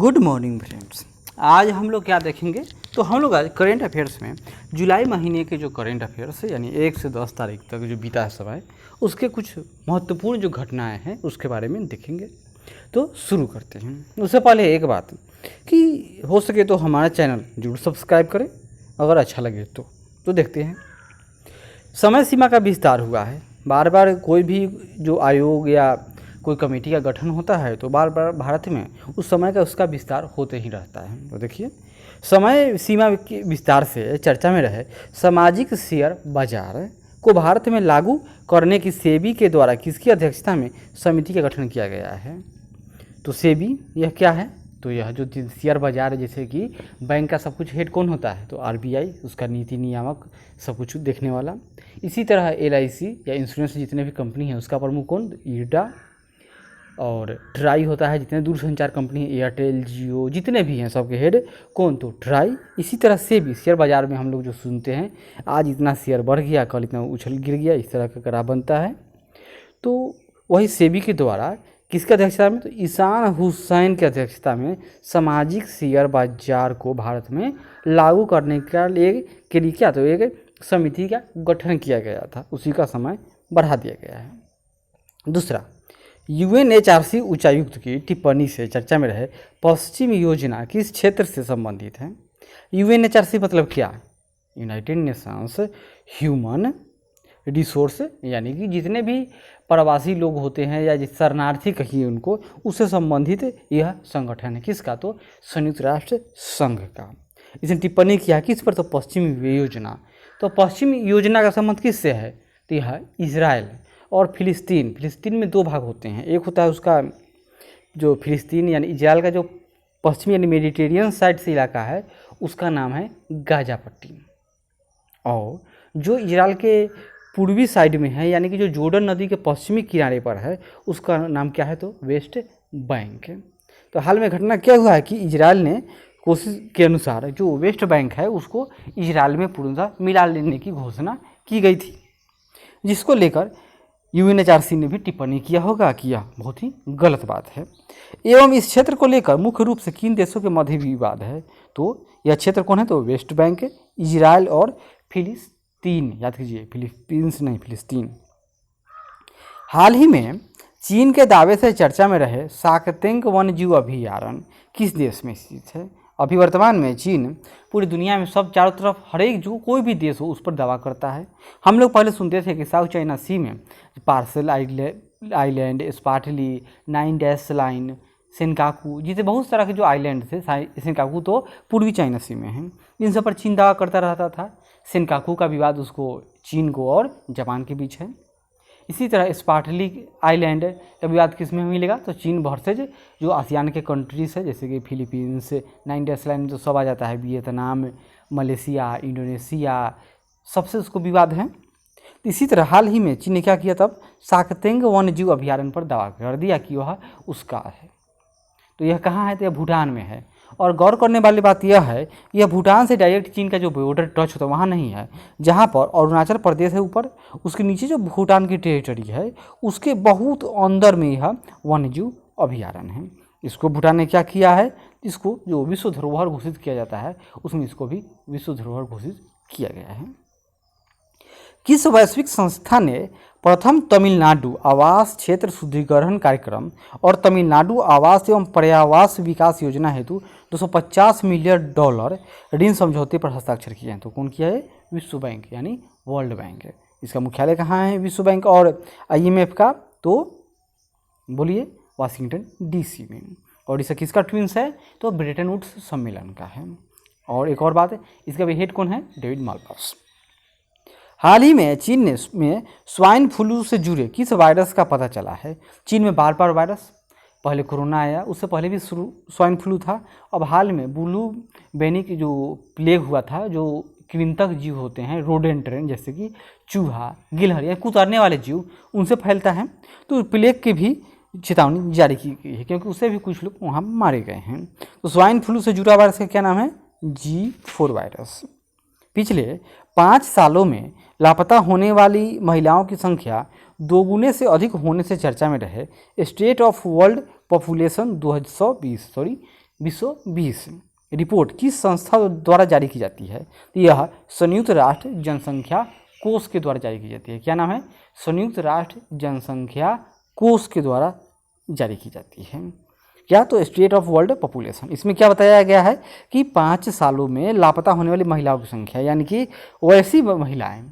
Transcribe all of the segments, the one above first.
Good morning friends. आज हम लोग क्या देखेंगे, तो हम लोग आज करेंट अफेयर्स में जुलाई महीने के जो करेंट अफेयर्स है यानी 1 से 10 तारीख तक जो बीता है समय, उसके कुछ महत्वपूर्ण जो घटनाएं हैं उसके बारे में देखेंगे। तो शुरू करते हैं। उससे पहले एक बात कि हो सके तो हमारा चैनल जरूर सब्सक्राइब करें, अगर अच्छा लगे तो देखते हैं। समय सीमा का विस्तार हुआ है। बार बार कोई भी जो आयोग या कोई कमेटी का गठन होता है तो बार बार भारत में उस समय का उसका विस्तार होते ही रहता है। तो देखिए, समय सीमा के विस्तार से चर्चा में रहे सामाजिक शेयर बाजार को भारत में लागू करने की सेबी के द्वारा किसकी अध्यक्षता में समिति का गठन किया गया है। तो सेबी यह क्या है, तो यह जो शेयर बाजार है, जैसे कि बैंक का सब कुछ हेड कौन होता है, तो आरबीआई, उसका नीति नियामक सब कुछ देखने वाला। इसी तरह एलआईसी या इंश्योरेंस जितने भी कंपनी है उसका प्रमुख कौन, इरडा। और ट्राई होता है, जितने दूरसंचार कंपनी है एयरटेल जियो जितने भी हैं सबके हेड कौन, तो ट्राई। इसी तरह से भी शेयर बाजार में हम लोग जो सुनते हैं आज इतना शेयर बढ़ गया, कल इतना उछल गिर गया, इस तरह का ग्राफ बनता है। तो वही सेबी के द्वारा किसकी अध्यक्षता में, तो ईशान हुसैन की अध्यक्षता में सामाजिक शेयर बाजार को भारत में लागू करने के लिए क्या, तो एक समिति का गठन किया गया था, उसी का समय बढ़ा दिया गया है। दूसरा, यूएनएचआरसी उच्चायुक्त की टिप्पणी से चर्चा में रहे पश्चिम योजना किस क्षेत्र से संबंधित है। यूएनएचआरसी मतलब क्या, यूनाइटेड नेशंस ह्यूमन रिसोर्स, यानी कि जितने भी प्रवासी लोग होते हैं या जिस शरणार्थी कहिए उनको, उससे संबंधित यह संगठन है। किसका, तो संयुक्त राष्ट्र संघ का। इसने टिप्पणी किया किस पर, तो पश्चिम योजना। तो पश्चिम योजना का संबंध किससे है, तो यह इजराइल और फिलिस्तीन में दो भाग होते हैं। एक होता है उसका जो फिलिस्तीन यानी इजराइल का जो पश्चिमी यानी मेडिटेरियन साइड से इलाका है उसका नाम है गाजा पट्टी, और जो इजराइल के पूर्वी साइड में है यानी कि जो जॉर्डन नदी के पश्चिमी किनारे पर है उसका नाम क्या है, तो वेस्ट बैंक। तो हाल में घटना क्या हुआ है कि इजराइल ने कोशिश के अनुसार जो वेस्ट बैंक है उसको इजराइल में पूर्णतः मिला लेने की घोषणा की गई थी, जिसको लेकर यूएनएचआरसी ने भी टिप्पणी किया होगा कि यह बहुत ही गलत बात है। एवं इस क्षेत्र को लेकर मुख्य रूप से किन देशों के मध्य विवाद है, तो यह क्षेत्र कौन है, तो वेस्ट बैंक, इजराइल और फिलिस्तीन। याद कीजिए, फिलीपींस नहीं, फिलिस्तीन। हाल ही में चीन के दावे से चर्चा में रहे शाकतेंग वन्यजीव अभयारण्य किस देश में स्थित है। अभी वर्तमान में चीन पूरी दुनिया में सब चारों तरफ हर एक जो कोई भी देश हो उस पर दावा करता है। हम लोग पहले सुनते थे कि साउथ चाइना सी में Paracel island, Spratly, 9 dash line, Senkaku, जिसे बहुत सारा के जो आइलैंड थे, सेनकाकू तो पूर्वी चाइना सी में है, इन सब पर चीन दावा करता रहता था। सेनकाकू का विवाद उसको चीन को और जापान के बीच है। इसी तरह स्पार्टली आइलैंड का विवाद किस में मिलेगा, तो चीन वर्सेज जो आसियान के कंट्रीज है, जैसे कि फिलीपींस, 9 डैश लाइन तो सब आ जाता है, वियतनाम, मलेशिया, इंडोनेशिया, सबसे उसको विवाद है। इसी तरह हाल ही में चीन ने क्या किया, तब शाकतेंग वन्यजीव अभयारण्य पर दावा कर दिया कि वह उसका है। तो यह कहाँ है, तो यह भूटान में है। और गौर करने वाली बात यह है, यह भूटान से डायरेक्ट चीन का जो बॉर्डर टच होता है वहाँ नहीं है, जहाँ पर अरुणाचल प्रदेश है ऊपर, उसके नीचे जो भूटान की टेरिटरी है उसके बहुत अंदर में यह वन्यजीव अभयारण्य है। इसको भूटान ने क्या किया है, इसको जो विश्व धरोहर घोषित किया जाता है उसमें इसको भी विश्व धरोहर घोषित किया गया है। किस वैश्विक संस्था ने प्रथम तमिलनाडु आवास क्षेत्र शुद्धिकरण कार्यक्रम और तमिलनाडु आवास एवं पर्यावास विकास योजना हेतु $250 मिलियन ऋण समझौते पर हस्ताक्षर किए हैं, तो कौन किया है, विश्व बैंक यानी वर्ल्ड बैंक। इसका मुख्यालय कहाँ है, विश्व बैंक। और आईएमएफ का, तो बोलिए, वाशिंगटन डीसी में। और इसका किसका ट्विंस है, तो ब्रेटन वुड्स सम्मेलन का है। और एक और बात है, इसका भी हेड कौन है, डेविड माल्पास। हाल ही में चीन में स्वाइन फ्लू से जुड़े किस वायरस का पता चला है। चीन में बार बार वायरस, पहले कोरोना आया, उससे पहले भी स्वाइन फ्लू था, अब हाल में ब्लू बेनिक जो प्लेग हुआ था, जो कृंतक जीव होते हैं, रोडेंट्रेन, जैसे कि चूहा, गिलहर या कुतरने वाले जीव, उनसे फैलता है। तो प्लेग की भी चेतावनी जारी की गई है, क्योंकि उससे भी कुछ लोग वहाँ मारे गए हैं। तो स्वाइन फ्लू से जुड़ा वायरस का क्या नाम है, G4 वायरस। पिछले 5 सालों में लापता होने वाली महिलाओं की संख्या दोगुने से अधिक होने से चर्चा में रहे state of world population 2020 report किस संस्था द्वारा जारी की जाती है? तो यह संयुक्त राष्ट्र जनसंख्या कोष के द्वारा जारी की जाती है। क्या नाम है? संयुक्त राष्ट्र जनसंख्या कोष के द्वारा जारी की जाती है। क्या? तो स्टेट ऑफ वर्ल्ड पॉपुलेशन। इसमें क्या बताया गया है कि 5 सालों में लापता होने वाली महिलाओं की संख्या, यानी कि वैसी महिलाएं,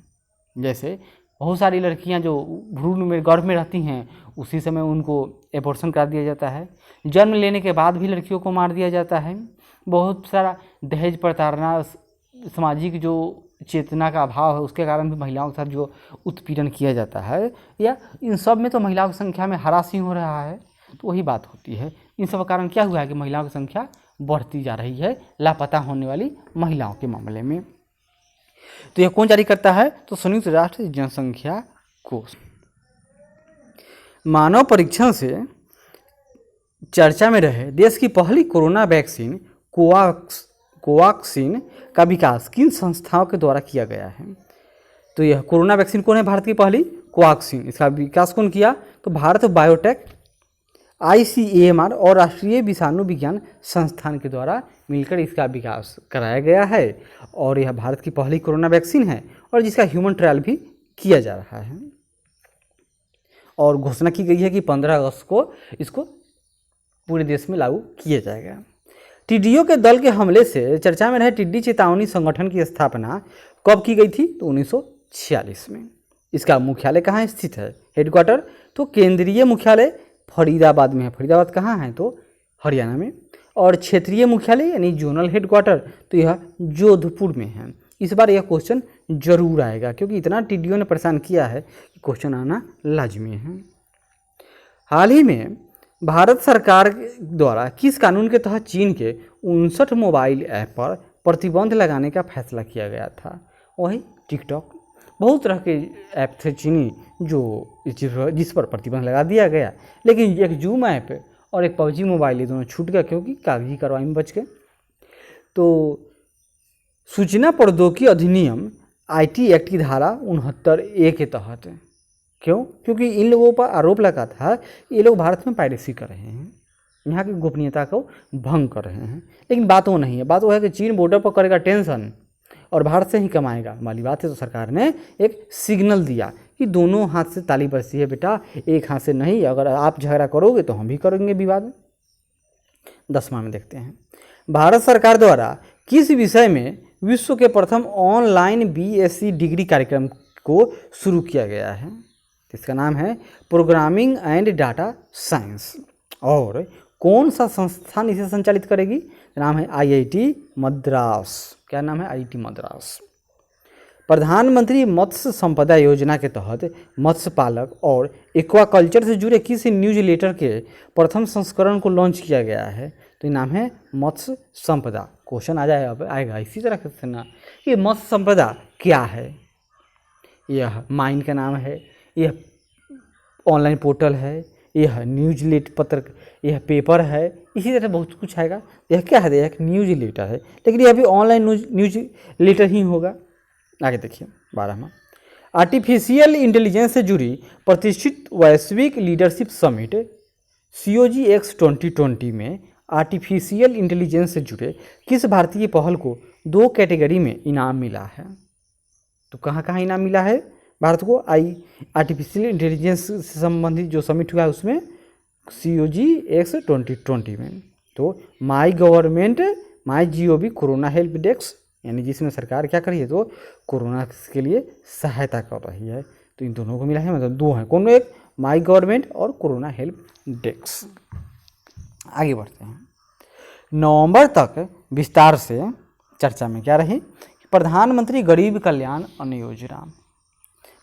जैसे बहुत सारी लड़कियां जो भ्रूण में गर्भ में रहती हैं उसी समय उनको एबॉर्शन करा दिया जाता है। जन्म लेने के बाद भी लड़कियों को मार दिया जाता है। बहुत सारा दहेज प्रताड़ना, सामाजिक जो चेतना का अभाव है उसके कारण भी महिलाओं के साथ जो उत्पीड़न किया जाता है, या इन सब में तो महिलाओं की संख्या में हरासिंग हो रहा है। तो वही बात होती है। इन सब का कारण क्या हुआ है कि महिलाओं की संख्या बढ़ती जा रही है लापता होने वाली महिलाओं के मामले में। तो यह कौन जारी करता है? तो संयुक्त राष्ट्र जनसंख्या कोष। मानव परीक्षण से चर्चा में रहे देश की पहली कोरोना वैक्सीन कोवाक्सिन का विकास किन संस्थाओं के द्वारा किया गया है? तो यह कोरोना वैक्सीन कौन है? भारत की पहली कोवाक्सिन। इसका विकास कौन किया? तो भारत बायोटेक, ICAMR और राष्ट्रीय विषाणु विज्ञान संस्थान के द्वारा मिलकर इसका विकास कराया गया है। और यह भारत की पहली कोरोना वैक्सीन है और जिसका ह्यूमन ट्रायल भी किया जा रहा है। और घोषणा की गई है कि 15 अगस्त को इसको पूरे देश में लागू किया जाएगा। टिड्डियों के दल के हमले से चर्चा में रहे टिड्डी चेतावनी संगठन की स्थापना कब की गई थी? तो 1946 में। इसका मुख्यालय कहाँ स्थित है? हेडक्वार्टर? तो केंद्रीय मुख्यालय फरीदाबाद में है। फरीदाबाद कहाँ है? तो हरियाणा में। और क्षेत्रीय मुख्यालय यानी जोनल हेडक्वार्टर तो यह जोधपुर में है। इस बार यह क्वेश्चन जरूर आएगा क्योंकि इतना टिड्डियों ने परेशान किया है कि क्वेश्चन आना लाजमी है। हाल ही में भारत सरकार द्वारा किस कानून के तहत चीन के 59 मोबाइल ऐप पर प्रतिबंध लगाने का फैसला किया गया था? वही टिकटॉक। बहुत तरह के ऐप थे चीनी जो जिस पर प्रतिबंध लगा दिया गया, लेकिन एक जूम ऐप और एक PUBG मोबाइल ये दोनों छूट गया क्योंकि कागजी कार्रवाई में बच गए। तो सूचना प्रौद्योगिकी अधिनियम IT एक्ट की धारा 69A के तहत है। क्यों? क्योंकि इन लोगों पर आरोप लगा था ये लोग भारत में पायरेसी कर रहे हैं, यहाँ की गोपनीयता को भंग कर रहे हैं। लेकिन बात वो नहीं है। बात वो है कि चीन बॉर्डर पर करेगा टेंशन और भारत से ही कमाएगा वाली बात है। तो सरकार ने एक सिग्नल दिया कि दोनों हाथ से ताली बजती है बेटा, एक हाथ से नहीं। अगर आप झगड़ा करोगे तो हम भी करेंगे विवाद। 10वां में देखते हैं, भारत सरकार द्वारा किस विषय में विश्व के प्रथम ऑनलाइन BSc डिग्री कार्यक्रम को शुरू किया गया है? इसका नाम है प्रोग्रामिंग एंड डाटा साइंस। और कौन सा संस्थान इसे संचालित करेगी? नाम है IIT मद्रास। क्या नाम है? IIT मद्रास। प्रधानमंत्री मत्स्य संपदा योजना के तहत मत्स्य पालक और एक्वाकल्चर से जुड़े किस न्यूज लेटर के प्रथम संस्करण को लॉन्च किया गया है? तो ये नाम है मत्स्य संपदा। क्वेश्चन आएगा इसी तरह से ना कि मत्स्य संपदा क्या है। यह माइन का नाम है, यह ऑनलाइन पोर्टल है, यह न्यूज लेटर पत्र, यह पेपर है, इसी तरह बहुत कुछ आएगा। यह क्या है? यह न्यूज लेटर है, लेकिन यह भी ऑनलाइन न्यूज लेटर ही होगा। आगे देखिए 12वां, आर्टिफिशियल इंटेलिजेंस से जुड़ी प्रतिष्ठित वैश्विक लीडरशिप समिट COGX 2020 में आर्टिफिशियल इंटेलिजेंस से जुड़े किस भारतीय पहल को 2 कैटेगरी में इनाम मिला है? तो कहाँ कहाँ इनाम मिला है भारत को? आर्टिफिशियल इंटेलिजेंस से संबंधित जो समिट हुआ है उसमें COGX 2020 में। तो my government MyGov corona help desk, यानी जिसमें सरकार क्या कर रही है तो कोरोना के लिए सहायता कर रही है। तो इन दोनों को मिला है, मतलब 2 हैं। कौन? एक माई गवर्नमेंट और कोरोना हेल्प डेस्क। आगे बढ़ते हैं। नवंबर तक विस्तार से चर्चा में क्या रही? प्रधानमंत्री गरीब कल्याण अन्न योजना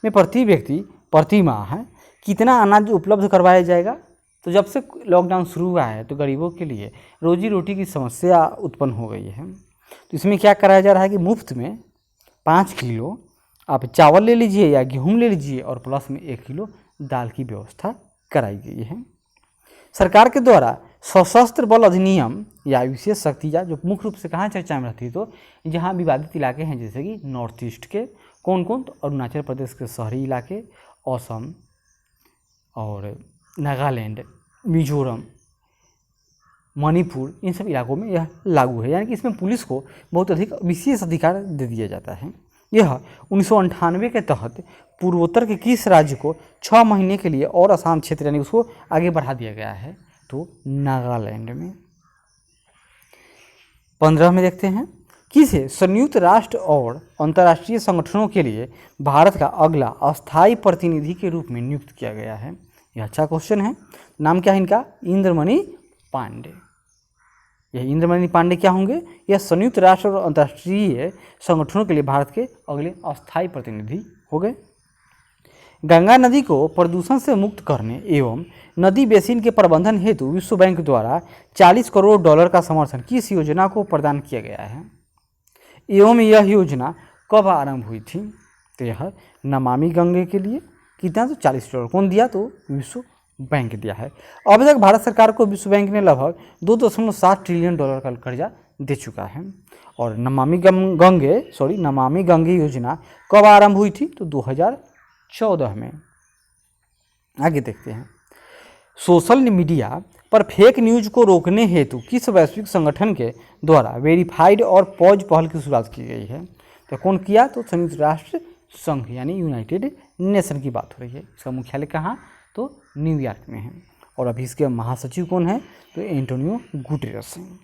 में प्रति व्यक्ति प्रति माह कितना अनाज उपलब्ध करवाया जाएगा? तो जब से लॉकडाउन शुरू हुआ है तो गरीबों के लिए रोजी रोटी की समस्या उत्पन्न हो गई है। तो इसमें क्या कराया जा रहा है कि मुफ्त में 5 किलो आप चावल ले लीजिए या गेहूँ ले लीजिए और प्लस में 1 किलो दाल की व्यवस्था कराई गई है। सरकार के द्वारा सशस्त्र बल अधिनियम या विशेष शक्तियाँ जो मुख्य रूप से कहाँ चर्चा में रहती है तो जहाँ विवादित इलाके हैं जैसे कि नॉर्थ ईस्ट के कौन कौन? तो अरुणाचल प्रदेश के शहरी इलाके, असम और नागालैंड, मिजोरम, मणिपुर, इन सब इलाकों में यह लागू है। यानी कि इसमें पुलिस को बहुत अधिक विशेष अधिकार दे दिया जाता है। यह 1998 के तहत पूर्वोत्तर के किस राज्य को 6 महीने के लिए और असम क्षेत्र यानी उसको आगे बढ़ा दिया गया है? तो नागालैंड में। 15 में देखते हैं, किसे संयुक्त राष्ट्र और अंतर्राष्ट्रीय संगठनों के लिए भारत का अगला अस्थायी प्रतिनिधि के रूप में नियुक्त किया गया है? यह अच्छा क्वेश्चन है। नाम क्या है इनका? इंद्रमणि पांडे। यह इंद्रमणि पांडे क्या होंगे? यह संयुक्त राष्ट्र और अंतर्राष्ट्रीय संगठनों के लिए भारत के अगले अस्थायी प्रतिनिधि हो गए। गंगा नदी को प्रदूषण से मुक्त करने एवं नदी बेसिन के प्रबंधन हेतु विश्व बैंक द्वारा $40 करोड़ का समर्थन किस योजना को प्रदान किया गया है? एवं यह योजना कब आरंभ हुई थी? तो यह नमामि गंगे के लिए। कितना? तो $40 कौन दिया? तो विश्व बैंक दिया है। अब तक भारत सरकार को विश्व बैंक ने लगभग $2.7 ट्रिलियन का कर्जा दे चुका है। और नमामि गंगे योजना कब आरंभ हुई थी? तो 2014 में। आगे देखते हैं, सोशल मीडिया पर फेक न्यूज को रोकने हेतु किस वैश्विक संगठन के द्वारा वेरीफाइड और पॉज पहल की शुरुआत की गई है? तो कौन किया? तो संयुक्त राष्ट्र संघ यानी यूनाइटेड नेशन की बात हो रही है। इसका मुख्यालय कहाँ? तो न्यूयॉर्क में है। और अभी इसके महासचिव कौन है? तो एंटोनियो गुटेरेस हैं।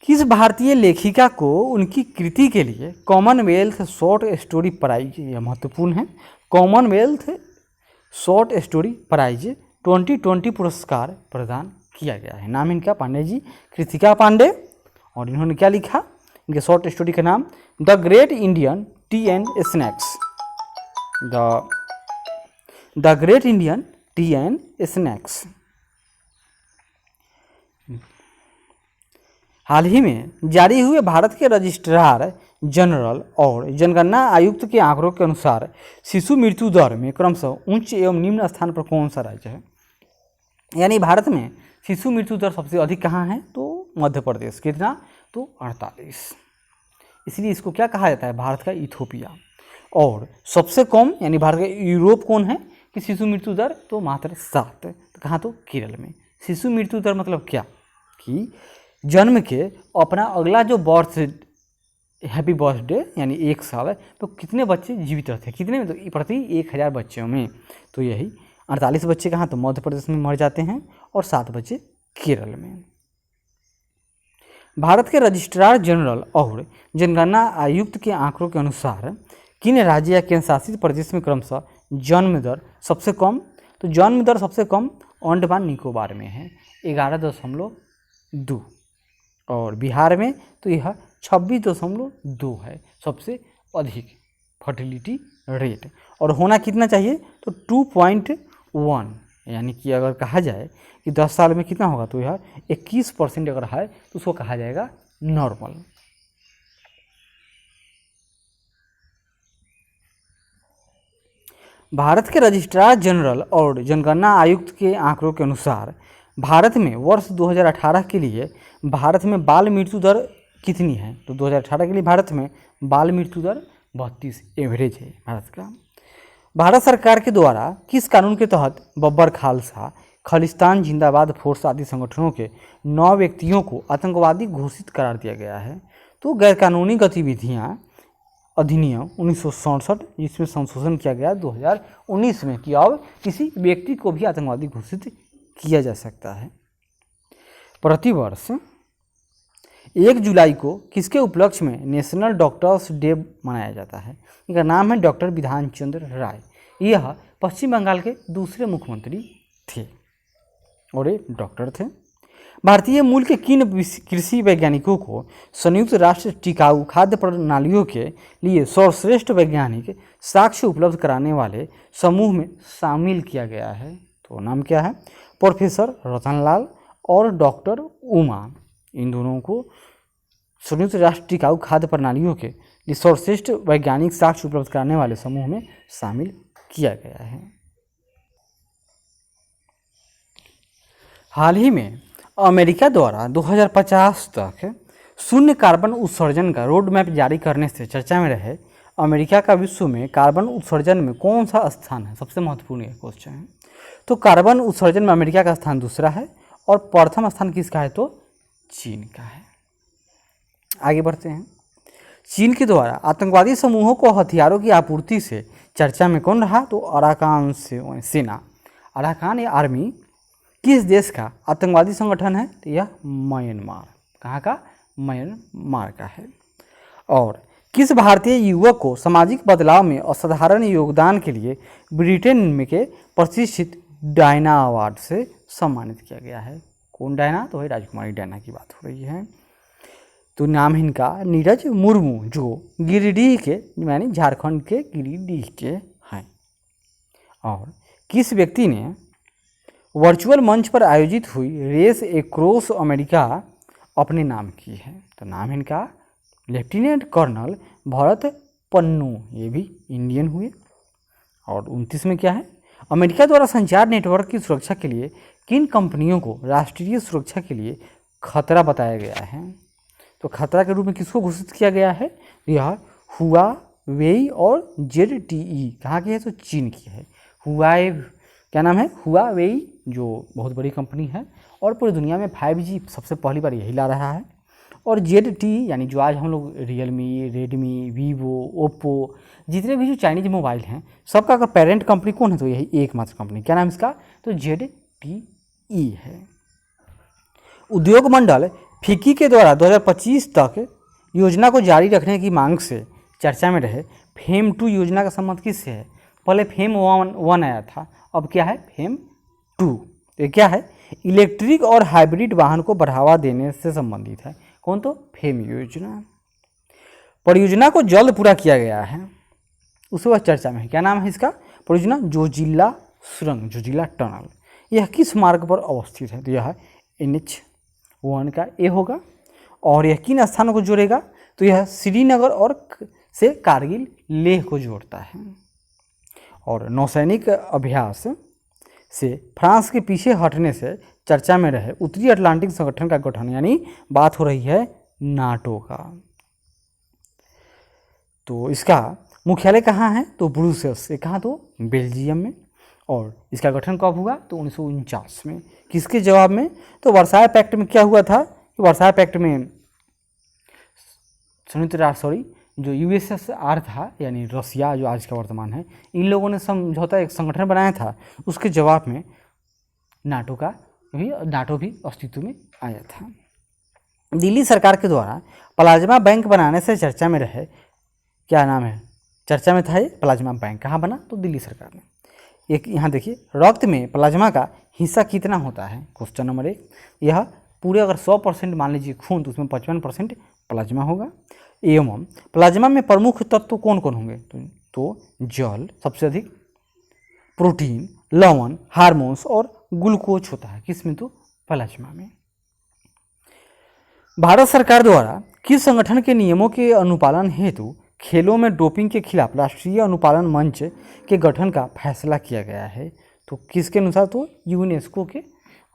किस भारतीय लेखिका को उनकी कृति के लिए कॉमनवेल्थ शॉर्ट स्टोरी प्राइज, यह महत्वपूर्ण है, कॉमनवेल्थ शॉर्ट स्टोरी प्राइज 2020 पुरस्कार प्रदान किया गया है? नाम इनका पांडे जी, कृतिका पांडे। और इन्होंने क्या लिखा? इनके शॉर्ट स्टोरी का नाम the great Indian tea and snacks. The great Indian tea and snacks. हाल ही में जारी हुए भारत के रजिस्ट्रार जनरल और जनगणना आयुक्त के आंकड़ों के अनुसार शिशु मृत्यु दर में क्रमशः उच्च एवं निम्न स्थान पर कौन सा राज्य है? यानी भारत में शिशु मृत्यु दर सबसे अधिक कहाँ है? तो मध्य प्रदेश। कितना? तो 48। इसलिए इसको क्या कहा जाता है? भारत का इथोपिया। और सबसे कम यानी भारत का यूरोप कौन है कि शिशु मृत्यु दर? तो मात्र 7। तो कहाँ? तो केरल में। शिशु मृत्यु दर मतलब क्या कि जन्म के अपना अगला जो बर्थ हैप्पी बर्थडे यानी 1 साल, तो कितने बच्चे जीवित रहते हैं? कितने में? तो प्रति 1000 बच्चों में। तो यही 48 बच्चे कहाँ? तो मध्य प्रदेश में मर जाते हैं और 7 बच्चे केरल में। भारत के रजिस्ट्रार जनरल और जनगणना आयुक्त के आंकड़ों के अनुसार किन राज्य या केंद्र शासित प्रदेश में क्रमशः जन्म दर सबसे कम? तो जन्म दर सबसे कम अंडमान निकोबार में है, 11.2। और बिहार में तो यह 26.2 है, सबसे अधिक फर्टिलिटी रेट। और होना कितना चाहिए? तो 2.1। यानी कि अगर कहा जाए कि 10 साल में कितना होगा? तो यह 21% अगर है तो उसको कहा जाएगा नॉर्मल। भारत के रजिस्ट्रार जनरल और जनगणना आयुक्त के आंकड़ों के अनुसार भारत में वर्ष 2018 के लिए भारत में बाल मृत्यु दर कितनी है? तो 2018 के लिए भारत में बाल मृत्यु दर 32 एवरेज है भारत का। भारत सरकार के द्वारा किस कानून के तहत बब्बर खालसा, खालिस्तान जिंदाबाद फोर्स आदि संगठनों के 9 व्यक्तियों को आतंकवादी घोषित करार दिया गया है? तो गैरकानूनी गतिविधियां अधिनियम 1967, जिसमें संशोधन किया गया 2019 में कि अब किसी व्यक्ति को भी आतंकवादी घोषित किया जा सकता है। प्रतिवर्ष 1 जुलाई को किसके उपलक्ष्य में नेशनल डॉक्टर्स डे मनाया जाता है? इनका नाम है डॉक्टर विधान चंद्र राय। यह पश्चिम बंगाल के दूसरे मुख्यमंत्री थे और ये डॉक्टर थे। भारतीय मूल के किन कृषि वैज्ञानिकों को संयुक्त राष्ट्र टिकाऊ खाद्य प्रणालियों के लिए सर्वश्रेष्ठ वैज्ञानिक साक्ष्य उपलब्ध कराने वाले समूह में शामिल किया गया है? तो नाम क्या है? प्रोफेसर रतनलाल और डॉक्टर उमा। इन दोनों को संयुक्त राष्ट्र टिकाऊ खाद्य प्रणालियों के लिए सर्वश्रेष्ठ वैज्ञानिक साक्ष्य उपलब्ध कराने वाले समूह में शामिल किया गया है। हाल ही में अमेरिका द्वारा 2050 तक शून्य कार्बन उत्सर्जन का रोड मैप जारी करने से चर्चा में रहे अमेरिका का विश्व में कार्बन उत्सर्जन में कौन सा स्थान है? सबसे महत्वपूर्ण ये क्वेश्चन है। तो कार्बन उत्सर्जन में अमेरिका का स्थान दूसरा है और प्रथम स्थान किसका है? तो चीन का है। आगे बढ़ते हैं। चीन के द्वारा आतंकवादी समूहों को हथियारों की आपूर्ति से चर्चा में कौन रहा? तो अराकान सेना। अराकान या आर्मी किस देश का आतंकवादी संगठन है? तो यह म्यांमार। कहाँ का? म्यांमार का है। और किस भारतीय युवक को सामाजिक बदलाव में असाधारण योगदान के लिए ब्रिटेन में के प्रतिष्ठित डायना अवार्ड से सम्मानित किया गया है? कौन डायना? तो वही राजकुमारी डायना की बात हो रही है। तो नाम है इनका नीरज मुर्मू, जो गिरिडीह के यानी झारखंड के गिरिडीह के हैं। और किस व्यक्ति ने वर्चुअल मंच पर आयोजित हुई रेस एक्रॉस अमेरिका अपने नाम की है? तो नाम है इनका लेफ्टिनेंट कर्नल भरत पन्नू। ये भी इंडियन हुए। और 29 में क्या है? अमेरिका द्वारा संचार नेटवर्क की सुरक्षा के लिए किन कंपनियों को राष्ट्रीय सुरक्षा के लिए खतरा बताया गया है? तो खतरा के रूप में किसको घोषित किया गया है? यह हुआवेई और ZTE। कहाँ की है? तो चीन की है। हुआवे क्या नाम है? हुआवेई, जो बहुत बड़ी कंपनी है और पूरी दुनिया में 5G सबसे पहली बार यही ला रहा है। और ZTE यानी जो आज हम लोग रियलमी, रेडमी, वीवो, ओप्पो, जितने भी जो चाइनीज मोबाइल हैं सबका अगर पेरेंट कंपनी कौन है? तो यही एकमात्र कंपनी। क्या नाम इसका? तो ZTE है। उद्योग मंडल फिक्की के द्वारा 2025 तक योजना को जारी रखने की मांग से चर्चा में रहे फेम 2 योजना का संबंध किससे है? पहले फेम 1 आया था, अब क्या है? फेम 2। ये क्या है? इलेक्ट्रिक और हाइब्रिड वाहन को बढ़ावा देने से संबंधित है। कौन? तो फेम योजना। परियोजना को जल्द पूरा किया गया है, उसके बाद चर्चा में है। क्या नाम है इसका? परियोजना जोजिला सुरंग, जोजिला टनल। यह किस मार्ग पर अवस्थित है? तो यह NH1 का ए होगा। और यह किन स्थानों को जोड़ेगा? तो यह श्रीनगर और से कारगिल लेह को जोड़ता है। और नौसैनिक अभ्यास से फ्रांस के पीछे हटने से चर्चा में रहे उत्तरी अटलांटिक संगठन का गठन, यानी बात हो रही है नाटो का। तो इसका मुख्यालय कहाँ है? तो ब्रुसेल्स से। कहाँ? तो बेल्जियम में। और इसका गठन कब हुआ? तो 1949 में। किसके जवाब में? तो वर्साय पैक्ट में क्या हुआ था? कि वर्साय पैक्ट में संयुक्त राष्ट्र जो USSR था यानी रसिया जो आज का वर्तमान है, इन लोगों ने समझौता एक संगठन बनाया था। उसके जवाब में नाटो भी अस्तित्व में आया था। दिल्ली सरकार के द्वारा प्लाज्मा बैंक बनाने से चर्चा में रहे। क्या नाम है? चर्चा में था ये प्लाज्मा बैंक। कहाँ बना? तो दिल्ली सरकार ने। एक यहाँ देखिए, रक्त में प्लाज्मा का हिस्सा कितना होता है? Question number 1। यह पूरे अगर 100% मान लीजिए खून, तो उसमें 55% प्लाज्मा होगा। एवं प्लाज्मा में प्रमुख तत्व कौन कौन होंगे? तो जल सबसे अधिक, प्रोटीन, लवण, हार्मोन्स और ग्लूकोज होता है। किसमें? तो प्लाज्मा में। भारत सरकार द्वारा किस संगठन के नियमों के अनुपालन हेतु खेलों में डोपिंग के खिलाफ राष्ट्रीय अनुपालन मंच के गठन का फैसला किया गया है? तो किसके अनुसार? तो यूनेस्को के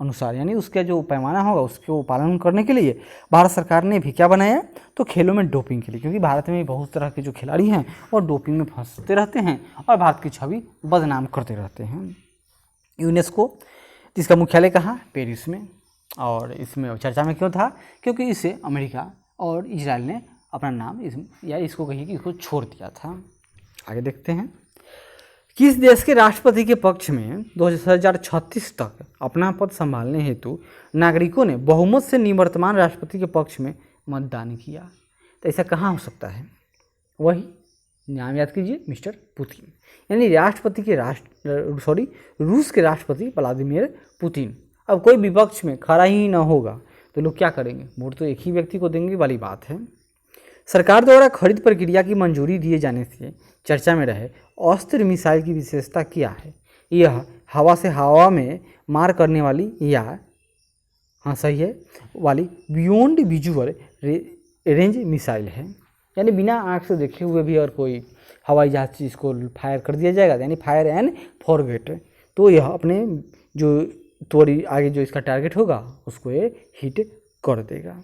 अनुसार, यानी उसका जो पैमाना होगा उसको पालन करने के लिए भारत सरकार ने भी क्या बनाया? तो खेलों में डोपिंग के लिए, क्योंकि भारत में बहुत तरह के जो खिलाड़ी हैं और डोपिंग में फंसते रहते हैं और भारत की छवि बदनाम करते रहते हैं। यूनेस्को, इसका मुख्यालय कहाँ? पेरिस में। और इसमें चर्चा में क्यों था? क्योंकि इससे अमेरिका और इजराइल ने अपना नाम इसको कहिए कि इसको छोड़ दिया था। आगे देखते हैं। किस देश के राष्ट्रपति के पक्ष में 2036 तक अपना पद संभालने हेतु नागरिकों ने बहुमत से निवर्तमान राष्ट्रपति के पक्ष में मतदान किया? तो ऐसा कहाँ हो सकता है? वही नाम याद कीजिए, मिस्टर पुतिन। यानी राष्ट्रपति के रूस के राष्ट्रपति व्लादिमीर पुतिन। अब कोई विपक्ष में खड़ा ही न होगा तो लोग क्या करेंगे? वोट तो एक ही व्यक्ति को देंगे वाली बात है। सरकार द्वारा खरीद प्रक्रिया की मंजूरी दिए जाने से चर्चा में रहे अस्त्र मिसाइल की विशेषता क्या है? यह हवा से हवा में मार करने वाली या हाँ सही है वाली बियॉन्ड विजुअल रेंज मिसाइल है, यानी बिना आँख से देखे हुए भी और कोई हवाई जहाज चीज़ को फायर कर दिया जाएगा, यानी फायर एंड फॉरगेट। तो यह अपने जो थोड़ी आगे जो इसका टारगेट होगा उसको ये हिट कर देगा।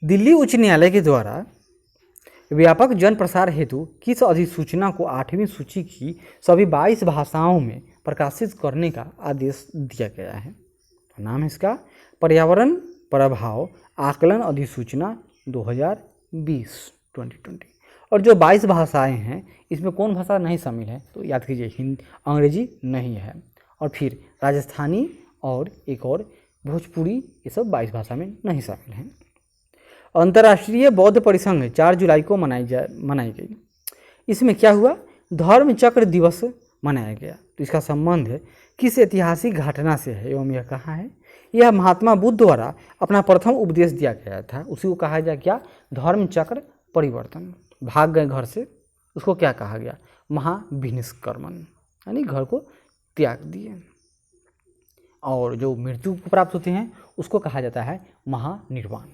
दिल्ली उच्च न्यायालय के द्वारा व्यापक जन प्रसार हेतु किस अधिसूचना को 8वीं सूची की सभी 22 भाषाओं में प्रकाशित करने का आदेश दिया गया है? नाम है इसका पर्यावरण प्रभाव आकलन अधिसूचना 2020। और जो 22 भाषाएं हैं इसमें कौन भाषा नहीं शामिल है, तो याद कीजिए हिंदी, अंग्रेजी नहीं है, और फिर राजस्थानी और एक और भोजपुरी, ये सब 22 भाषा में नहीं शामिल हैं। अंतर्राष्ट्रीय बौद्ध परिसंघ 4 जुलाई को मनाई गई। इसमें क्या हुआ, धर्म चक्र दिवस मनाया गया। तो इसका संबंध किस ऐतिहासिक घटना से है एवं यह कहाँ है? यह महात्मा बुद्ध द्वारा अपना प्रथम उपदेश दिया गया था, उसी को कहा गया क्या, धर्म चक्र परिवर्तन। भाग गए घर से, उसको क्या कहा गया, महाविनिष्क्रमण, यानी घर को त्याग दिए। और जो मृत्यु को प्राप्त होते हैं उसको कहा जाता है महानिर्वाण।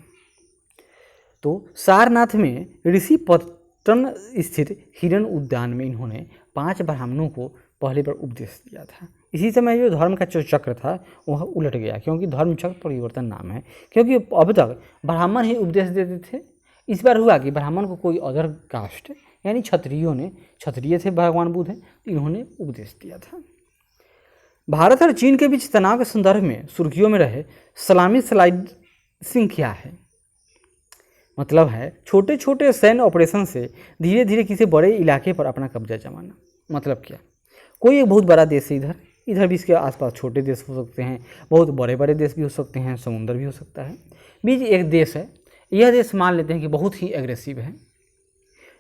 तो सारनाथ में ऋषि पट्टन स्थित हिरण उद्यान में इन्होंने 5 ब्राह्मणों को पहली बार उपदेश दिया था। इसी समय जो धर्म का जो चक्र था वह उलट गया, क्योंकि धर्म चक्र परिवर्तन नाम है, क्योंकि अब तक ब्राह्मण ही उपदेश देते थे। इस बार हुआ कि ब्राह्मण को कोई अदर कास्ट यानी क्षत्रिय थे भगवान बुद्ध, तो इन्होंने उपदेश दिया था। भारत और चीन के बीच तनाव के संदर्भ में सुर्खियों में रहे सलामी स्लाइडिंग क्या है? मतलब है छोटे छोटे सैन्य ऑपरेशन से धीरे धीरे किसी बड़े इलाके पर अपना कब्जा जमाना। मतलब क्या, कोई एक बहुत बड़ा देश है, इधर भी इसके आसपास छोटे देश हो सकते हैं, बहुत बड़े बड़े देश भी हो सकते हैं, समुद्र भी हो सकता है। बीच एक देश है, यह देश मान लेते हैं कि बहुत ही एग्रेसिव है,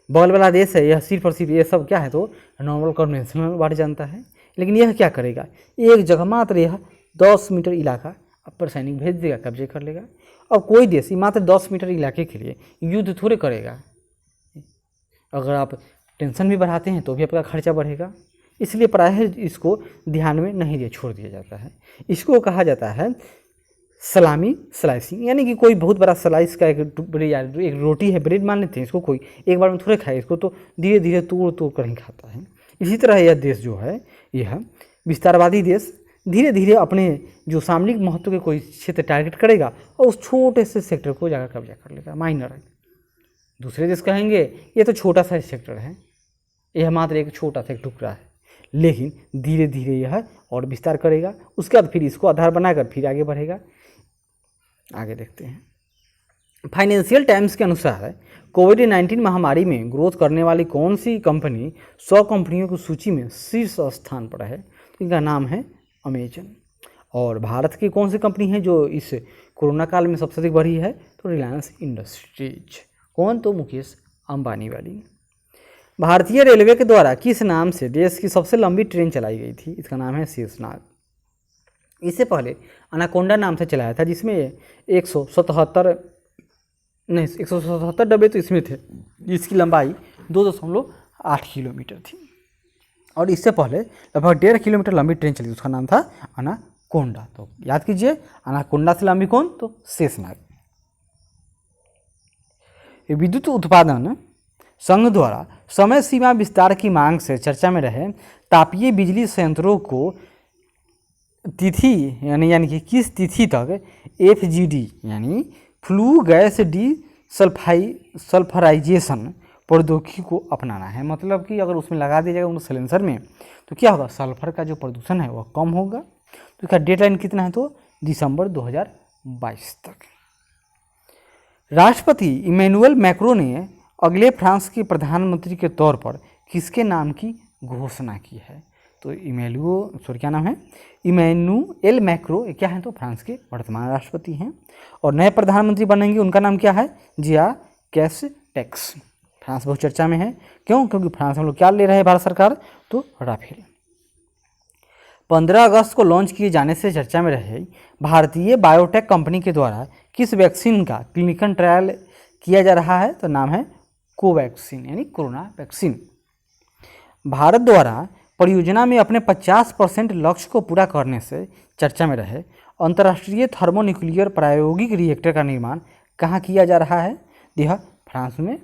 बगल वाला देश है, यह सिर्फ और सिर्फ ये सब क्या है तो नॉर्मल कन्वेंशन में बांट जानता है। लेकिन यह क्या करेगा, एक जगह मात्र यह 10 मीटर इलाका पर सैनिक भेज देगा, कब्जे कर लेगा। और कोई देश मात्र 10 मीटर इलाके के लिए युद्ध थोड़े करेगा। अगर आप टेंशन भी बढ़ाते हैं तो भी आपका खर्चा बढ़ेगा, इसलिए प्रायः इसको ध्यान में नहीं दिया, छोड़ दिया जाता है। इसको कहा जाता है सलामी स्लाइसिंग, यानी कि कोई बहुत बड़ा स्लाइस का एक रोटी है, ब्रेड मान लेते हैं, इसको कोई एक बार में थोड़े खाए, इसको तो धीरे धीरे तोड़ तोड़ कर ही खाता है। इसी तरह यह देश जो है, यह विस्तारवादी देश धीरे धीरे अपने जो सामरिक महत्व के कोई क्षेत्र टारगेट करेगा और उस छोटे से सेक्टर को जाकर कब्जा कर लेगा। माइनर है, दूसरे देश कहेंगे ये तो छोटा सा सेक्टर है, यह मात्र एक छोटा सा टुकड़ा है, लेकिन धीरे धीरे यह और विस्तार करेगा। उसके बाद फिर इसको आधार बनाकर फिर आगे बढ़ेगा। आगे देखते हैं। फाइनेंशियल टाइम्स के अनुसार कोविड-19 महामारी में ग्रोथ करने वाली कौन सी कंपनी 100 कंपनियों की सूची में शीर्ष स्थान पर है? तो इनका नाम है अमेजन। और भारत की कौन सी कंपनी है जो इस कोरोना काल में सबसे अधिक बढ़ी है? तो रिलायंस इंडस्ट्रीज। कौन? तो मुकेश अंबानी वाली। भारतीय रेलवे के द्वारा किस नाम से देश की सबसे लंबी ट्रेन चलाई गई थी? इसका नाम है शेषनाग। इससे पहले अनाकोंडा नाम से चलाया था, जिसमें 177 डब्बे तो इसमें थे, जिसकी लंबाई 2.8 किलोमीटर थी। और इससे पहले लगभग 1.5 किलोमीटर लंबी ट्रेन चली, उसका नाम था अनाकोंडा। तो याद कीजिए, अनाकोंडा से लंबी कौन? तो शेषनाग। विद्युत उत्पादन संघ द्वारा समय सीमा विस्तार की मांग से चर्चा में रहे तापीय बिजली संयंत्रों को तिथि यानी कि किस तिथि तक FGD यानी फ्लू गैस सल्फराइजेशन प्रौद्योगिकी को अपनाना है। मतलब कि अगर उसमें लगा दिया जाएगा उन सिलेंसर में तो क्या होगा, सल्फर का जो प्रदूषण है वह कम होगा। तो इसका डेडलाइन कितना है? तो दिसंबर 2022 तक। राष्ट्रपति इमैनुअल मैक्रों ने अगले फ्रांस के प्रधानमंत्री के तौर पर किसके नाम की घोषणा की है? तो इमैनुएल मैक्रो क्या है? तो फ्रांस के वर्तमान राष्ट्रपति हैं। और नए प्रधानमंत्री बनेंगे, उनका नाम क्या है? जिया कैस्टेक्स। फ्रांस बहुत चर्चा में है, क्यों? क्योंकि फ्रांस हम लोग क्या ले रहे हैं भारत सरकार? तो राफेल। 15 अगस्त को लॉन्च किए जाने से चर्चा में रहे भारतीय बायोटेक कंपनी के द्वारा किस वैक्सीन का क्लिनिकल ट्रायल किया जा रहा है? तो नाम है कोवैक्सीन यानी कोरोना वैक्सीन। भारत द्वारा परियोजना में अपने 50% लक्ष्य को पूरा करने से चर्चा में रहे अंतर्राष्ट्रीय थर्मोन्यूक्लियर प्रायोगिक रिएक्टर का निर्माण कहाँ किया जा रहा है? यह फ्रांस में।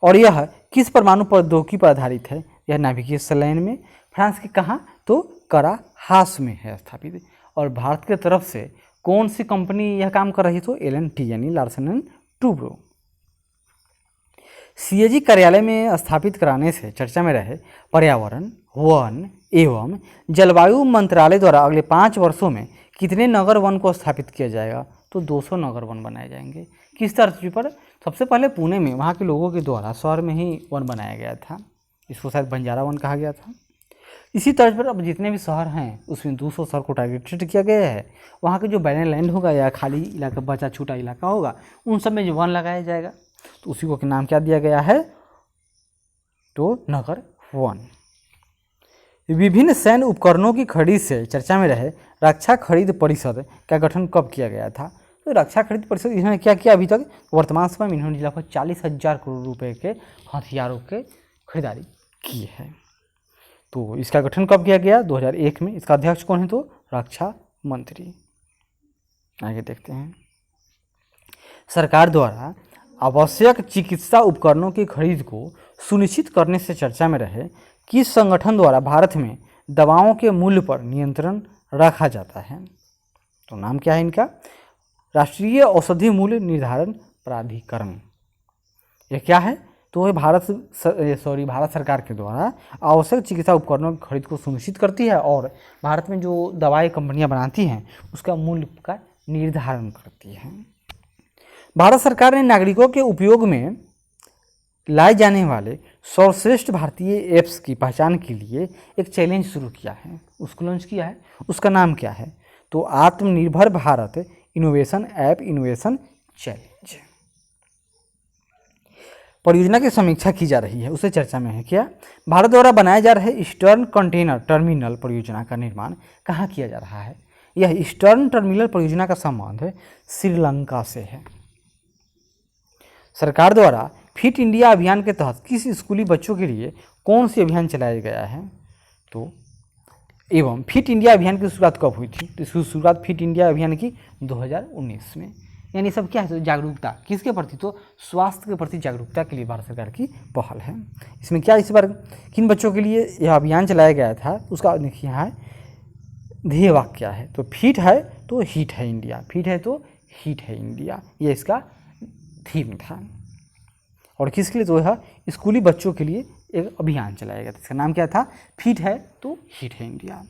और यह किस परमाणु प्रौद्योगिकी पर आधारित है? यह नाभिकीय लाइन में। फ्रांस के कहाँ? तो कराहास में है स्थापित। और भारत की तरफ से कौन सी कंपनी यह काम कर रही? तो L&T यानी लार्सन एंड टूब्रो। CAG कार्यालय में स्थापित कराने से चर्चा में रहे पर्यावरण, वन एवं जलवायु मंत्रालय द्वारा अगले 5 वर्षों में कितने नगर वन को स्थापित किया जाएगा? तो 200 नगर वन बनाए जाएंगे। किस तर्ज पर? सबसे पहले पुणे में वहाँ के लोगों के द्वारा शहर में ही वन बनाया गया था, इसको शायद बंजारा वन कहा गया था। इसी तर्ज पर अब जितने भी शहर हैं उसमें 200 शहर को टारगेटेड किया गया है। वहाँ के जो बैरन लैंड होगा या खाली इलाका, बचा छूटा इलाका होगा, उन सब में जो वन लगाया जाएगा, तो उसी को नाम क्या दिया गया है? तो नगर वन। विभिन्न सैन्य उपकरणों की खरीद से चर्चा में रहे रक्षा खरीद परिषद का गठन कब किया गया था? तो रक्षा खरीद परिषद इन्होंने क्या किया अभी तक? वर्तमान समय में इन्होंने लगभग 40,000 करोड़ रुपए के हथियारों के खरीदारी की है। तो इसका गठन कब किया गया? 2001 में। इसका अध्यक्ष कौन है? तो रक्षा मंत्री। आगे देखते हैं। सरकार द्वारा आवश्यक चिकित्सा उपकरणों की खरीद को सुनिश्चित करने से चर्चा में रहे किस संगठन द्वारा भारत में दवाओं के मूल्य पर नियंत्रण रखा जाता है? तो नाम क्या है इनका? राष्ट्रीय औषधि मूल्य निर्धारण प्राधिकरण। यह क्या है? तो ये भारत सरकार के द्वारा आवश्यक चिकित्सा उपकरणों की खरीद को सुनिश्चित करती है और भारत में जो दवाई कंपनियां बनाती हैं उसका मूल्य का निर्धारण करती है। भारत सरकार ने नागरिकों के उपयोग में लाए जाने वाले सर्वश्रेष्ठ भारतीय ऐप्स की पहचान के लिए एक चैलेंज शुरू किया है, उसको लॉन्च किया है। उसका नाम क्या है? तो आत्मनिर्भर Bharat innovation app innovation challenge. परियोजना की समीक्षा की जा रही है, उसे चर्चा में है क्या? भारत द्वारा बनाए जा रहे ईस्टर्न कंटेनर टर्मिनल परियोजना का निर्माण कहाँ किया जा रहा है? यह ईस्टर्न टर्मिनल परियोजना का संबंध श्रीलंका से है। सरकार द्वारा फिट इंडिया अभियान के तहत किस स्कूली बच्चों के लिए कौन सी अभियान चलाया गया है? तो एवं फिट इंडिया अभियान की शुरुआत कब हुई थी? तो इसकी शुरुआत फिट इंडिया अभियान की 2019 में। यानी सब क्या है? तो जागरूकता किसके प्रति? तो स्वास्थ्य के प्रति जागरूकता के लिए भारत सरकार की पहल है। इसमें क्या इस बार किन बच्चों के लिए यह अभियान चलाया गया था? उसका देखिए यहाँ ध्येय वाक्य क्या है? तो फिट है तो हिट है इंडिया, फिट है तो हिट है इंडिया, ये इसका थीम था। और किसके लिए? तो यह स्कूली बच्चों के लिए एक अभियान चलाया गया था, इसका नाम क्या था? फिट है तो हिट है इंडिया।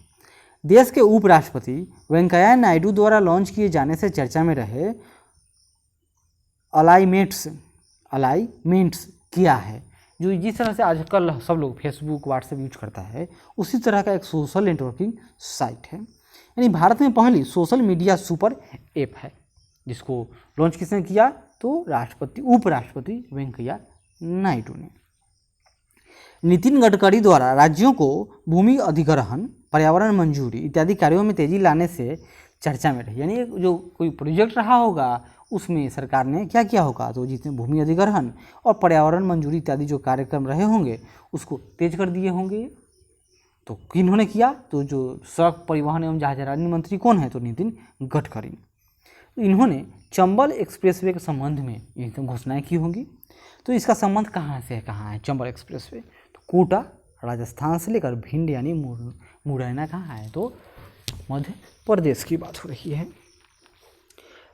देश के उपराष्ट्रपति वेंकैया नायडू द्वारा लॉन्च किए जाने से चर्चा में रहे अलाइमेंट्स क्या है? जो जिस तरह से आजकल सब लोग फेसबुक व्हाट्सएप यूज करता है, उसी तरह का एक सोशल नेटवर्किंग साइट है। यानी भारत में पहली सोशल मीडिया सुपर ऐप है, जिसको लॉन्च किसने किया? तो उपराष्ट्रपति वेंकैया नायडू ने। नितिन गडकरी द्वारा राज्यों को भूमि अधिग्रहण, पर्यावरण मंजूरी इत्यादि कार्यों में तेजी लाने से चर्चा में रही। यानी जो कोई प्रोजेक्ट रहा होगा उसमें सरकार ने क्या किया होगा? तो जितने भूमि अधिग्रहण और पर्यावरण मंजूरी इत्यादि जो कार्यक्रम रहे होंगे उसको तेज कर दिए होंगे। तो किन्होंने किया? तो जो सड़क परिवहन एवं जहाजरानी मंत्री कौन है? तो नितिन गडकरी। इन्होंने चंबल एक्सप्रेसवे के संबंध में ये घोषणाएं की होंगी। तो इसका संबंध कहाँ से है? कहाँ है चंबल एक्सप्रेसवे? तो कोटा राजस्थान से लेकर भिंड यानी मुरैना कहाँ है? तो मध्य प्रदेश की बात हो रही है।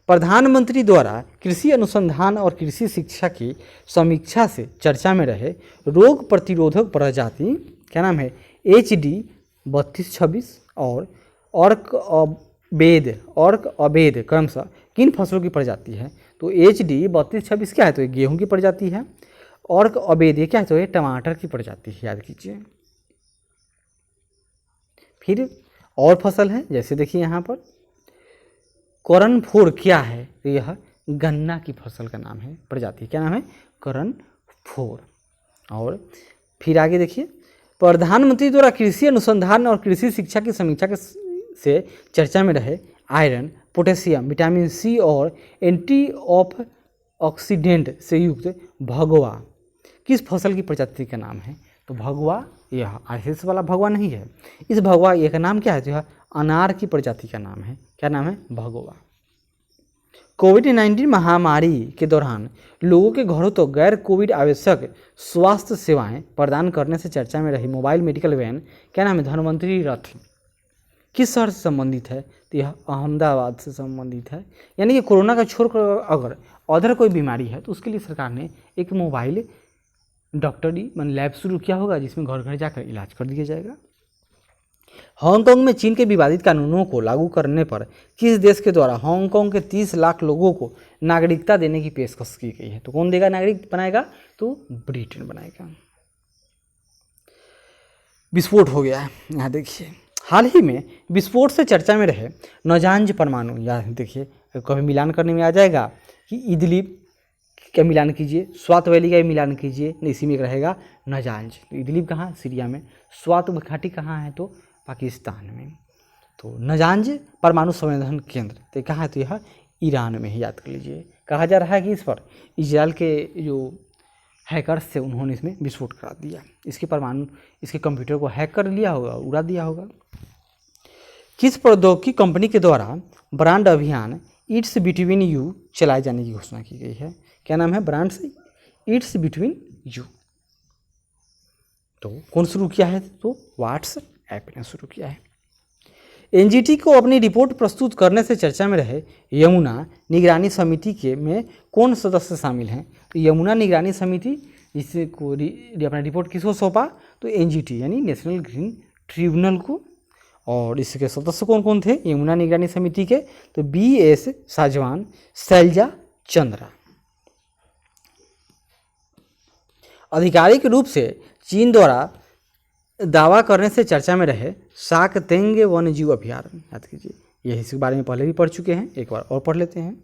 प्रधानमंत्री द्वारा कृषि अनुसंधान और कृषि शिक्षा की समीक्षा से चर्चा में रहे रोग प्रतिरोधक प्रजाति क्या नाम है? HD 3226 और अर्क अबेद क्रमशः किन फसलों की प्रजाति है? तो HD 3226 क्या है? तो ये गेहूं की प्रजाति है। अर्क अबेद ये क्या है? तो ये टमाटर की प्रजाति है, याद कीजिए। फिर और फसल है, जैसे देखिए यहाँ पर करणफोर क्या है? तो यह गन्ना की फसल का नाम है, प्रजाति क्या नाम है? करणफोर। और फिर आगे देखिए, प्रधानमंत्री द्वारा कृषि अनुसंधान और कृषि शिक्षा की समीक्षा से चर्चा में रहे आयरन, पोटेशियम, विटामिन C और एंटीऑक्सीडेंट से युक्त भगवा किस फसल की प्रजाति का नाम है? तो भगवा यह आशीष वाला भगवा नहीं है, इस भगवा ये का नाम क्या है? तो यह अनार की प्रजाति का नाम है, क्या नाम है? भगवा। कोविड-19 महामारी के दौरान लोगों के घरों तो गैर कोविड आवश्यक स्वास्थ्य सेवाएं प्रदान करने से चर्चा में रही मोबाइल मेडिकल वैन क्या नाम है? धन्वंतरी रथ किस शहर से संबंधित है? तो यह अहमदाबाद से संबंधित है। यानी कि कोरोना का छोड़कर अगर अदर कोई बीमारी है तो उसके लिए सरकार ने एक मोबाइल डॉक्टरी लैब शुरू किया होगा, जिसमें घर घर जाकर इलाज कर दिया जाएगा। हांगकांग में चीन के विवादित कानूनों को लागू करने पर किस देश के द्वारा हांगकांग के 30 लाख लोगों को नागरिकता देने की पेशकश की गई है? तो कौन देगा, नागरिक बनाएगा? तो ब्रिटेन बनाएगा। विस्फोट हो गया है, यहाँ देखिए। हाल ही में विस्फोट से चर्चा में रहे नजांज परमाणु, यहाँ देखिए कभी मिलान करने में आ जाएगा कि इदलिब का मिलान कीजिए, स्वात वैली का मिलान कीजिए, इसी में एक रहेगा नजांज। तो इदलिब कहाँ? सीरिया में। स्वात घाटी कहाँ है? तो पाकिस्तान में। तो नजांज परमाणु संशोधन केंद्र तो कहाँ है? तो यह ईरान में ही, याद कर लीजिए। कहा जा रहा है कि इस पर इजराइल के जो हैकर्स से उन्होंने इसमें विस्फोट करा दिया, इसके कंप्यूटर को हैक कर लिया होगा, उड़ा दिया होगा। किस प्रौद्योगिकी कंपनी के द्वारा ब्रांड अभियान इट्स बिटवीन यू चलाए जाने की घोषणा की गई है? क्या नाम है ब्रांड्स? It's between you. तो कौन शुरू किया है? तो व्हाट्सएप ने शुरू किया है। एनजीटी को अपनी रिपोर्ट प्रस्तुत करने से चर्चा में रहे यमुना निगरानी समिति में कौन सदस्य शामिल हैं? तो यमुना निगरानी समिति इसको अपना रिपोर्ट किसको सौंपा? तो एनजीटी यानी नेशनल ग्रीन ट्रिब्यूनल को। और इसके सदस्य कौन कौन थे यमुना निगरानी समिति के? तो BS साजवान, शैलजा चंद्रा। आधिकारिक रूप से चीन द्वारा दावा करने से चर्चा में रहे शाकतेंगे वन्यजीव अभयारण्य, याद कीजिए। यह इसके बारे में पहले भी पढ़ चुके हैं, एक बार और पढ़ लेते हैं।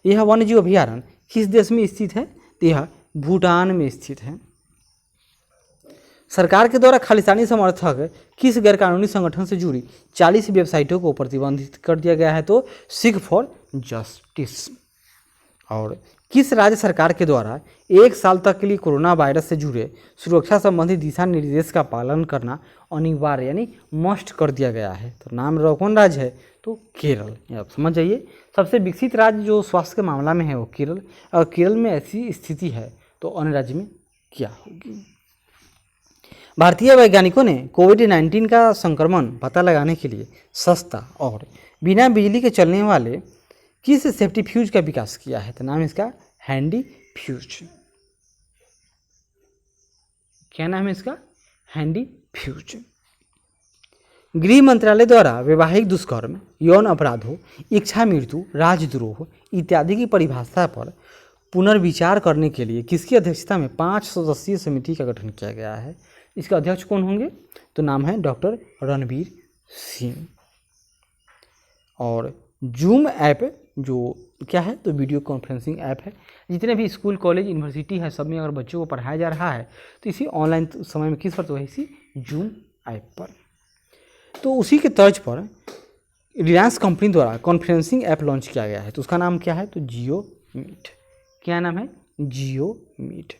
यह वन्यजीव अभयारण्य किस देश में स्थित है? तो यह भूटान में स्थित है। सरकार के द्वारा खालिस्तानी समर्थक किस गैरकानूनी संगठन से जुड़ी 40 वेबसाइटों को प्रतिबंधित कर दिया गया है? तो सिख फॉर जस्टिस। और किस राज्य सरकार के द्वारा 1 साल तक के लिए कोरोना वायरस से जुड़े सुरक्षा संबंधी दिशा निर्देश का पालन करना अनिवार्य यानी मस्ट कर दिया गया है? तो नाम कौन राज्य है? तो केरल। ये आप समझ जाइए, सबसे विकसित राज्य जो स्वास्थ्य के मामला में है वो केरल। और केरल में ऐसी स्थिति है तो अन्य राज्य में क्या होगी? भारतीय वैज्ञानिकों ने कोविड-19 का संक्रमण पता लगाने के लिए सस्ता और बिना बिजली के चलने वाले किस सेफ्टी फ्यूज का विकास किया है? तो नाम इसका हैंडी फ्यूज। क्या नाम है इसका? Handy fuse. गृह मंत्रालय द्वारा वैवाहिक दुष्कर्म, यौन अपराधों, इच्छा मृत्यु, राजद्रोह इत्यादि की परिभाषा पर पुनर्विचार करने के लिए किसकी अध्यक्षता में 5 सदस्यीय समिति का गठन किया गया है? इसके अध्यक्ष कौन होंगे? तो नाम है डॉक्टर रणबीर सिंह। और जूम ऐप जो क्या है? तो वीडियो कॉन्फ्रेंसिंग ऐप है। जितने भी स्कूल, कॉलेज, यूनिवर्सिटी है, सब में अगर बच्चों को पढ़ाया जा रहा है तो इसी ऑनलाइन समय में किस पर? तो है इसी जूम ऐप पर। तो उसी के तर्ज पर रिलायंस कंपनी द्वारा कॉन्फ्रेंसिंग ऐप लॉन्च किया गया है। तो उसका नाम क्या है? तो जियो मीट। क्या नाम है? जियो मीट।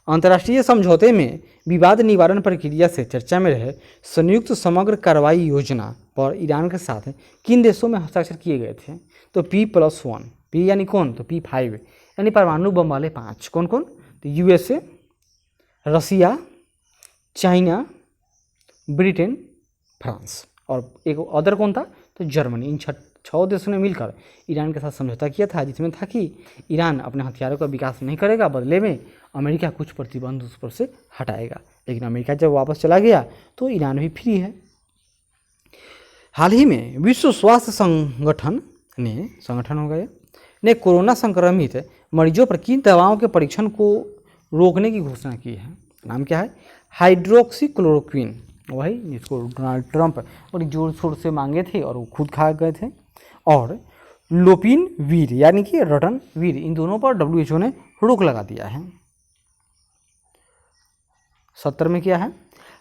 अंतर्राष्ट्रीय समझौते में विवाद निवारण प्रक्रिया से चर्चा में रहे संयुक्त समग्र कार्रवाई योजना पर ईरान के साथ किन देशों में हस्ताक्षर किए गए थे? तो P+1। P यानी कौन? तो P5 यानी परमाणु बम वाले 5। कौन कौन? तो USA, रसिया, चाइना, ब्रिटेन, फ्रांस। और एक अदर कौन था? तो जर्मनी। इन 6 देशों ने मिलकर ईरान के साथ समझौता किया था, जिसमें था कि ईरान अपने हथियारों का विकास नहीं करेगा, बदले में अमेरिका कुछ प्रतिबंध उस पर से हटाएगा। लेकिन अमेरिका जब वापस चला गया तो ईरान भी फ्री है। हाल ही में विश्व स्वास्थ्य संगठन ने कोरोना संक्रमित मरीजों पर किन दवाओं के परीक्षण को रोकने की घोषणा की है? नाम क्या है? हाइड्रोक्सीक्लोरोक्विन, वही जिसको डोनाल्ड ट्रंप बड़ी जोर शोर से मांगे थे और वो खुद खा गए थे। और लोपिनवीर यानी कि रटनवीर, इन दोनों पर WHO ने रोक लगा दिया है। 70 में क्या है?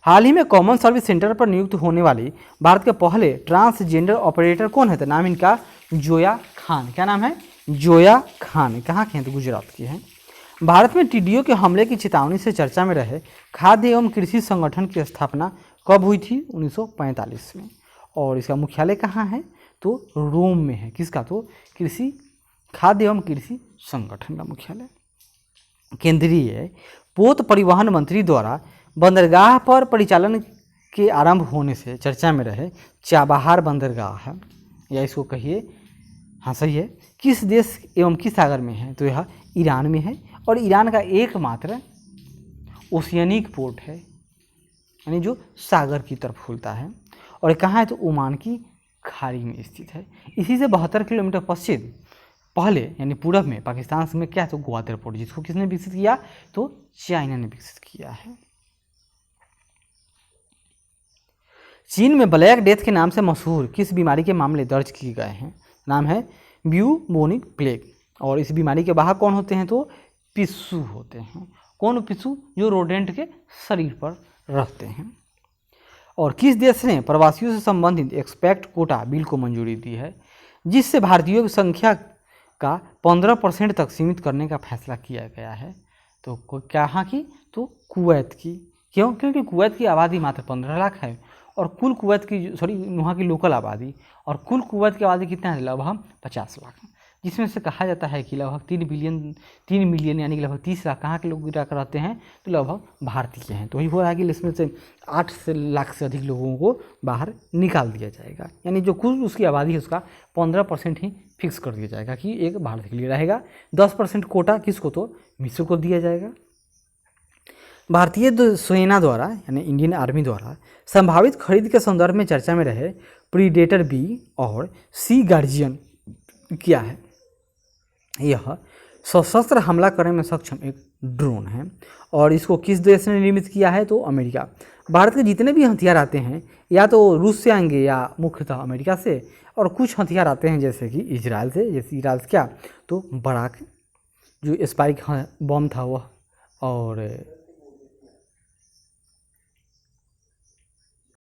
हाल ही में कॉमन सर्विस सेंटर पर नियुक्त होने वाली भारत के पहले ट्रांसजेंडर ऑपरेटर कौन है? तो नाम इनका जोया खान। क्या नाम है? जोया खान। कहाँ के हैं? तो गुजरात की हैं। भारत में टिड्डियों के हमले की चेतावनी से चर्चा में रहे खाद्य एवं कृषि संगठन की स्थापना कब हुई थी? 1945 में। और इसका मुख्यालय कहाँ है? तो रोम में है। किसका? तो खाद्य एवं कृषि संगठन का मुख्यालय। केंद्रीय पोत परिवहन मंत्री द्वारा बंदरगाह पर परिचालन के आरंभ होने से चर्चा में रहे चाबहार बंदरगाह है, या इसको कहिए, हाँ सही है, किस देश एवं किस सागर में है? तो यह ईरान में है। और ईरान का एकमात्र ओशियनिक पोर्ट है। यानी जो सागर की तरफ खुलता है। और ये कहाँ है, तो ओमान की खाड़ी में स्थित है। इसी से 72 किलोमीटर पश्चिम पहले यानी पूरब में पाकिस्तान में क्या है, तो ग्वादर पोर्ट, जिसको किसने विकसित किया, तो चाइना ने विकसित किया है। चीन में ब्लैक डेथ के नाम से मशहूर किस बीमारी के मामले दर्ज किए गए हैं? नाम है ब्यूबोनिक प्लेग। और इस बीमारी के वाहक कौन होते हैं, तो पिस्सू होते हैं। कौन पिस्सू, जो रोडेंट के शरीर पर रहते हैं। और किस देश ने प्रवासियों से संबंधित एक्सपेक्ट कोटा बिल को मंजूरी दी है, जिससे भारतीयों की संख्या का 15% तक सीमित करने का फैसला किया गया है? तो कहाँ की, तो कुवैत की। क्यों? क्योंकि कुवैत की आबादी मात्र 15 लाख है और कुल कुवैत की वहाँ की लोकल आबादी, और कुल कुवैत की आबादी कितना है, लगभग 50 लाख, जिसमें से कहा जाता है कि लगभग 3 मिलियन यानी कि लगभग 30 लाख कहाँ के लोग जाकर रहते हैं, तो लगभग भारतीय हैं। तो वही हो रहा है कि इसमें से 8 लाख से अधिक लोगों को बाहर निकाल दिया जाएगा, यानी जो कुल उसकी आबादी है उसका 15% ही फिक्स कर दिया जाएगा कि एक भारत के लिए रहेगा। 10% कोटा किसको, तो मिस्र को दिया जाएगा। भारतीय सेना द्वारा यानी इंडियन आर्मी द्वारा संभावित खरीद के संदर्भ में चर्चा में रहे प्रीडेटर बी और सी गार्जियन क्या है? यह सशस्त्र हमला करने में सक्षम एक ड्रोन है और इसको किस देश ने निर्मित किया है, तो अमेरिका। भारत के जितने भी हथियार आते हैं या तो रूस से आएंगे या मुख्यतः अमेरिका से, और कुछ हथियार आते हैं जैसे कि इजराइल से। जैसे इजराइल से क्या, तो बराक जो स्पाइक बम था वह, और